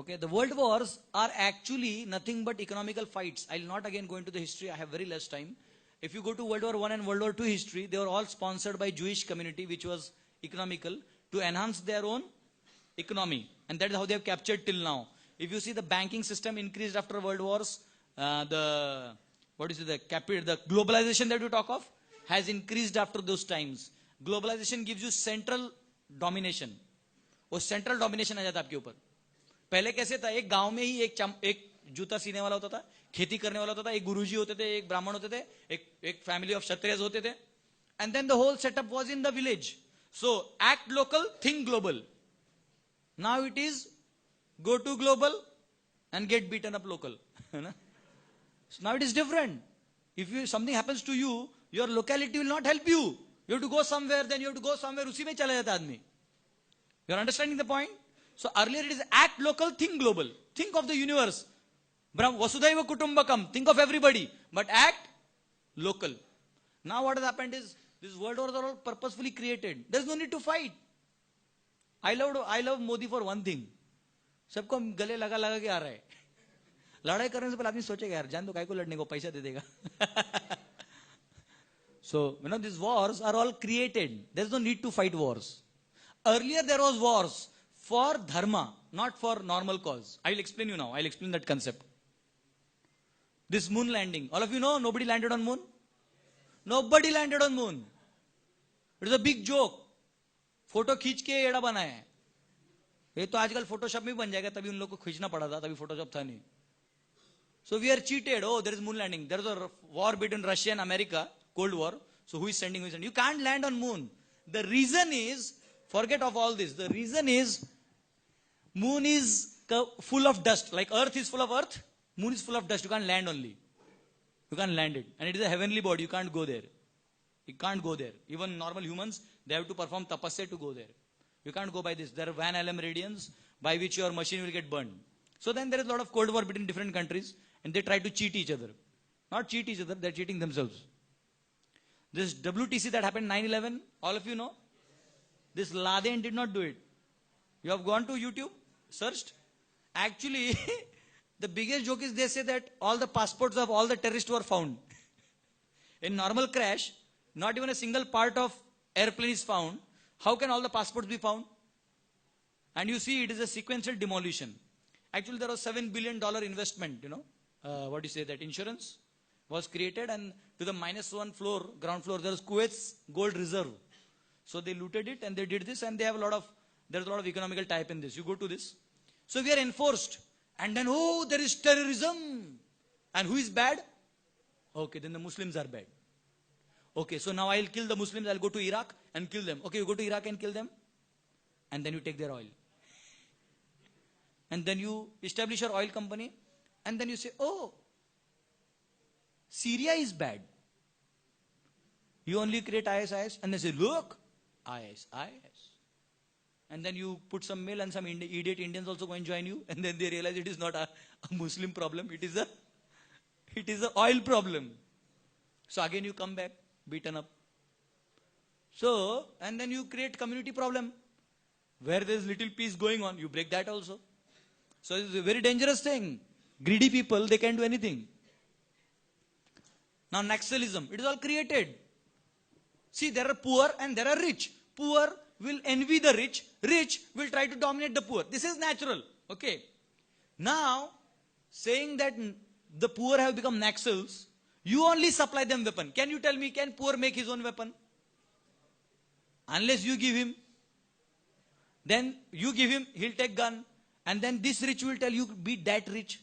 Okay, the world wars are actually nothing but economical fights. I'll not again go into the history. I have very less time. If you go to World War I and World War II history, they were all sponsored by Jewish community, which was economical, to enhance their own economy. And that is how they have captured till now. If you see, the banking system increased after World Wars. The globalization that you talk of has increased after those times. Globalization gives you central domination. वो central domination आ जाता है आपके ऊपर. पहले कैसे था, एक गांव में ही एक जूता सीने वाला होता था, खेती करने वाला होता था, एक गुरुजी होते थे, एक ब्राह्मण होते थे, एक फैमिली ऑफ क्षत्रियज होते थे, and then the whole setup was in the village. So act local, think global. Now it is go to global and get beaten up local. So now it is different. If something happens to you, your locality will not help you. You have to go somewhere, then you have to go somewhere. उसी में चला जाता आदमी. You are understanding the point? So earlier it is act local, think global. Think of the universe. Vasudhaiva Kutumbakam. Think of everybody. But act local. Now what has happened is, these world wars are all purposefully created. There is no need to fight. I love Modi for one thing. सबको गले लगा लगा के आ रहा है. लड़ाई करने से पहले आदमी सोचेगा यार जान दो काय को लड़ने को, पैसा दे देगा. So these wars are all created. There is no need to fight wars. Earlier there was wars for dharma, not for normal cause. I will explain you now. I will explain that concept. This moon landing, all of you know nobody landed on moon. Nobody landed on moon. It is a big joke. Photo खींच के एड़ा बना है. ये तो आजकल Photoshop में बन जाएगा, तभी उन लोगों को खींचना पड़ा था, तभी फोटोशॉप था नहीं. So we are cheated. Oh, there is moon landing. There is a war between Russia and America, Cold War. So who is sending? You can't land on moon. The reason is, forget of all this. The reason is, moon is full of dust. Like earth is full of earth, moon is full of dust. You can't land only. You can't land it. And it is a heavenly body. You can't go there. You can't go there. Even normal humans, they have to perform tapasya to go there. You can't go by this. There are Van Allen radians by which your machine will get burned. So then there is a lot of Cold War between different countries, and they try to cheat each other. Not cheat each other, they're cheating themselves. This WTC that happened 9/11, all of you know? This Laden did not do it. You have gone to YouTube, searched. Actually, the biggest joke is they say that all the passports of all the terrorists were found. In normal crash, not even a single part of airplane is found. How can all the passports be found? And you see, it is a sequential demolition. Actually, there was $7 billion investment, what do you say, that insurance was created, and to the -1 floor, ground floor, there was Kuwait's gold reserve. So they looted it and they did this, and they have there's a lot of economical type in this. You go to this. So we are enforced. And then, oh, there is terrorism. And who is bad? Okay, then the Muslims are bad. Okay, so now I'll kill the Muslims, I'll go to Iraq and kill them. Okay, you go to Iraq and kill them. And then you take their oil. And then you establish your oil company. And then you say, oh, Syria is bad. You only create ISIS. And they say, look, ISIS. And then you put some mail and some idiot Indians also go and join you. And then they realize it is not a Muslim problem. It is a oil problem. So again you come back, beaten up. So, and then you create community problem. Where there is little peace going on, you break that also. So it's a very dangerous thing. Greedy people, they can do anything. Now Naxalism, it is all created. See, there are poor and there are rich. Poor will envy the rich. Rich will try to dominate the poor. This is natural. Okay. Now, saying that the poor have become Naxals, you only supply them weapon. Can you tell me, can poor make his own weapon? Unless you give him. Then you give him, he'll take gun. And then this rich will tell you, be that rich.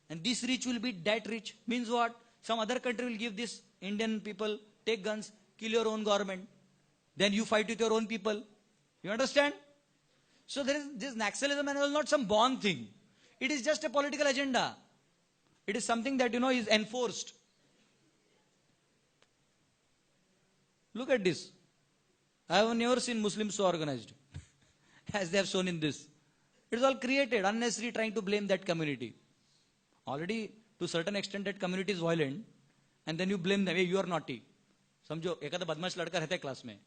And this rich will be that rich. Means what? Some other country will give this Indian people, take guns, kill your own government. Then you fight with your own people. You understand? So there is this Naxalism and all not some born thing. It is just a political agenda. It is something that, is enforced. Look at this. I have never seen Muslims so organized as they have shown in this. It is all created, unnecessary trying to blame that community. Already, to a certain extent, that community is violent, and then you blame them, hey, you are naughty. समझो एक आधा बदमाश लड़का रहता है class में,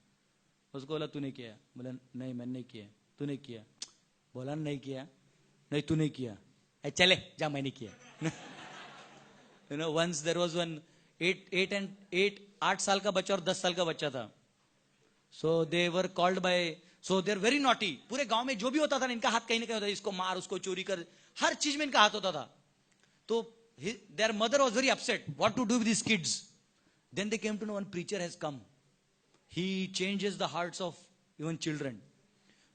उसको बोला तूने किया, बोला नहीं मैंने नहीं किया, तूने किया, बोला नहीं किया, नहीं तूने किया. चले जा मैंने किया. Once there was one 8 साल का बच्चा और 10 साल का बच्चा था. So they were called by, so they're very naughty. पूरे गांव में जो भी होता था इनका हाथ कहीं ना कहीं होता था. इसको मार, उसको चोरी कर, हर चीज में इनका हाथ होता था. तो their mother was very upset. What to do with these kids? Then they came to know one preacher has come. He changes the hearts of even children.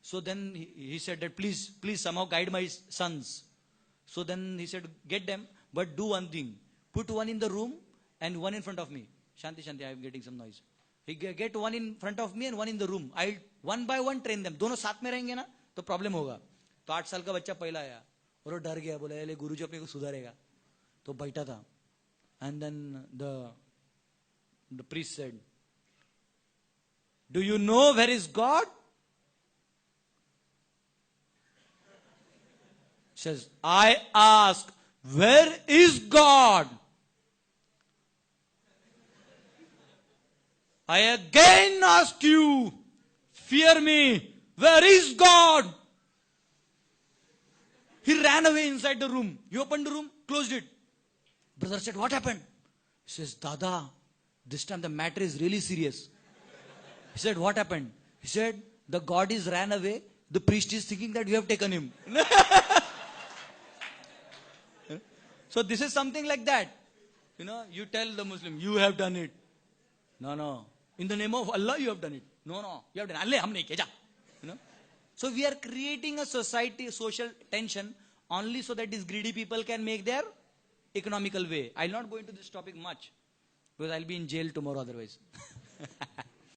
So then he said that please somehow guide my sons. So then he said, get them, but do one thing. Put one in the room and one in front of me. Shanti, I am getting some noise. He get one in front of me and one in the room. I'll one by one train them. दोनों साथ में रहेंगे ना तो problem होगा. तो 8 साल का बच्चा पहला आया और वो डर गया, बोला अरे गुरुजी अपने को सुधारेगा. तो बैठा था. And then the priest said, do you know where is God? Says, I ask, where is God? I again ask you, fear me, where is God? He ran away inside the room. He opened the room, closed it. Brother said, what happened? He says, Dada, this time the matter is really serious. He said, what happened? He said, the God is ran away. The priest is thinking that we have taken him. So this is something like that. You tell the Muslim, you have done it. No. In the name of Allah, you have done it. No, you have done it. Allah, hum nahi kiya. So we are creating a social tension only so that these greedy people can make their economical way. I'll not go into this topic much because I'll be in jail tomorrow otherwise.